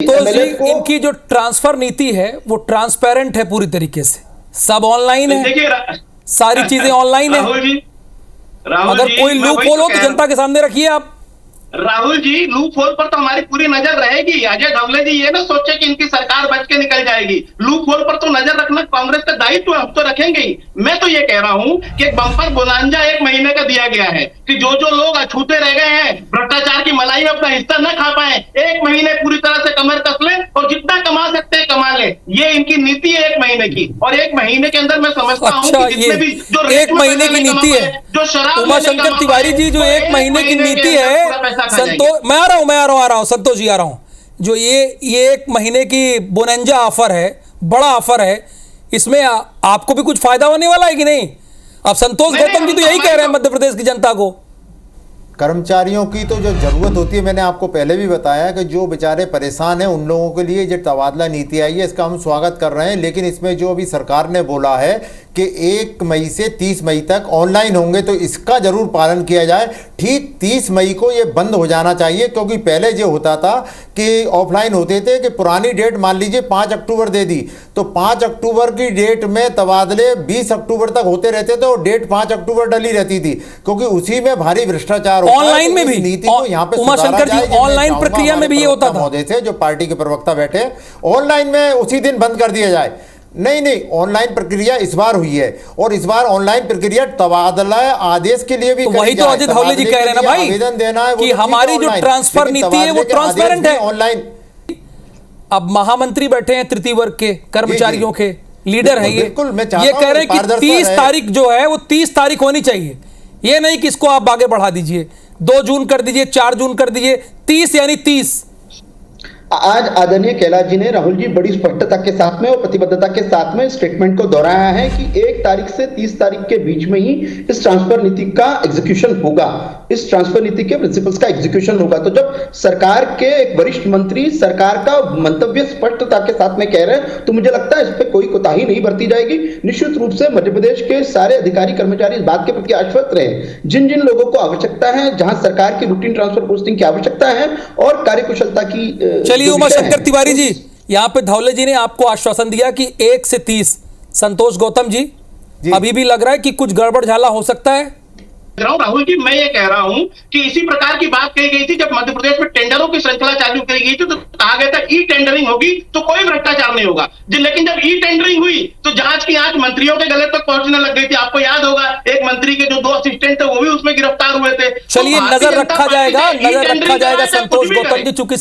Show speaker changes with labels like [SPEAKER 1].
[SPEAKER 1] तो
[SPEAKER 2] एमएलए को
[SPEAKER 1] इनकी जो ट्रांसफर नीति है वो ट्रांसपेरेंट है पूरी तरीके से, सब ऑनलाइन है,
[SPEAKER 3] देखिए
[SPEAKER 1] सारी चीजें ऑनलाइन है।
[SPEAKER 3] राहुल
[SPEAKER 1] अगर
[SPEAKER 3] जी,
[SPEAKER 1] कोई लूप होल हो तो जनता के सामने रखिए आप।
[SPEAKER 3] राहुल जी, लूप होल पर तो हमारी पूरी नजर रहेगी। अजय ढवले जी ये ना सोचे कि इनकी सरकार बच के निकल जाएगी। लूप होल पर तो नजर रखना कांग्रेस का दायित्व है, हम तो रखेंगे ही। मैं तो ये कह रहा हूं कि एक बम्पर बोनांजा 1 महीने का दिया गया है कि जो जो लोग अछूते रह गए हैं, भ्रष्टाचार की मलाई में अपना हिस्सा न खा पाए, 1 महीने पूरी तरह से कमर कस ले और जितना कमा सकते हैं कमा ले। ये इनकी नीति है 1 महीने की। और 1 महीने के अंदर मैं समझता हूं कि जितने भी जो
[SPEAKER 1] 1 महीने की नीति है,
[SPEAKER 3] जो शराब
[SPEAKER 1] उमाशंकर तिवारी जी, जो 1 महीने की नीति है, संतोष, मैं आ रहा हूं संतोष जी, आ रहा हूं। जो ये 1 महीने की बोनंजा ऑफर है, बड़ा ऑफर है, इसमें आपको भी कुछ फायदा होने वाला है कि नहीं? अब संतोष गौतम जी तो यही कह रहे हैं मध्य प्रदेश की जनता को।
[SPEAKER 2] कर्मचारियों की तो जो जरूरत होती है, मैंने आपको पहले भी बताया कि जो बेचारे परेशान हैं उन लोगों के लिए जो तबादला नीति आई है इसका हम स्वागत कर रहे हैं। लेकिन इसमें जो अभी सरकार ने बोला है कि 1 मई से 30 मई तक ऑनलाइन होंगे, तो इसका जरूर पालन किया जाए। ठीक 30 मई को ये बंद हो जाना चाहिए, क्योंकि पहले जो होता था कि ऑफलाइन होते थे कि पुरानी डेट मान लीजिए 5 अक्टूबर दे दी, तो 5 अक्टूबर की डेट में तबादले 20 अक्टूबर तक होते रहते थे और डेट 5 अक्टूबर डली रहती थी, क्योंकि उसी में भारी भ्रष्टाचार
[SPEAKER 1] ऑनलाइन में भी
[SPEAKER 2] नीति को यहाँ पे
[SPEAKER 1] उमाशंकर जी, ऑनलाइन प्रक्रिया में भी ये होता था।
[SPEAKER 2] महोदय थे जो पार्टी के प्रवक्ता बैठे, ऑनलाइन में उसी दिन बंद कर दिया जाए। नहीं, ऑनलाइन प्रक्रिया इस बार हुई है और इस बार ऑनलाइन प्रक्रिया तबादला आदेश के लिए भी
[SPEAKER 1] तो वही तो अजय ढवले जी कह रहे हैं ना भाई,
[SPEAKER 2] आवेदन देना है
[SPEAKER 1] कि हमारी जो ट्रांसफर नीति है वो ट्रांसपेरेंट है ऑनलाइन। अब महामंत्री बैठे हैं तृतीय वर्ग के कर्मचारियों के, लीडर है ये कह रहे हैं कि 30 तारीख जो है वो 30 तारीख होनी चाहिए। ये नहीं कि इसको आप आगे बढ़ा दीजिए, 2 जून कर दीजिए, 4 जून कर दीजिए, 30 यानी 30।
[SPEAKER 4] आज आदरणीय कैलाश जी ने, राहुल जी, बड़ी स्पष्टता के साथ में और प्रतिबद्धता के साथ में स्टेटमेंट को दोहराया है कि 1 तारीख से 30 तारीख के बीच में ही इस ट्रांसफर नीति का एग्जीक्यूशन होगा, इस ट्रांसफर नीति के प्रिंसिपल्स का एग्जीक्यूशन होगा। तो जब सरकार के एक वरिष्ठ मंत्री सरकार का मंतव्य स्पष्टता के साथ में कह रहे हैं, तो मुझे लगता है इस पर कोई कोताही नहीं बरती जाएगी। निश्चित रूप से मध्य प्रदेश के सारे अधिकारी कर्मचारी इस बात के प्रति आश्वस्त रहे, जिन जिन लोगों को आवश्यकता है, जहां सरकार की रूटीन ट्रांसफर पोस्टिंग की आवश्यकता है और कार्यकुशलता की।
[SPEAKER 1] चलिए उमाशंकर तिवारी जी, यहाँ पे ढवले जी ने आपको आश्वासन दिया कि 1 से 30। संतोष गौतम जी, अभी भी लग रहा है कि कुछ गड़बड़ झाला हो सकता है?
[SPEAKER 3] राहुल जी, मैं ये कह रहा हूं कि इसी प्रकार की बात कही गई थी जब मध्य प्रदेश में टेंडरों की श्रृंखला चालू करी गई थी, तो कहा गया था ई टेंडरिंग होगी तो कोई भ्रष्टाचार नहीं होगा। लेकिन जब ई टेंडरिंग हुई तो जांच की आंच मंत्रियों के गले तक पहुंचने लग गई थी। आपको याद होगा एक मंत्री के जो 2 असिस्टेंट थे वो भी उसमें गिरफ्तार हुए थे।
[SPEAKER 1] चलिए, नजर रखा जाएगा संतोष गौतम जी, चूंकि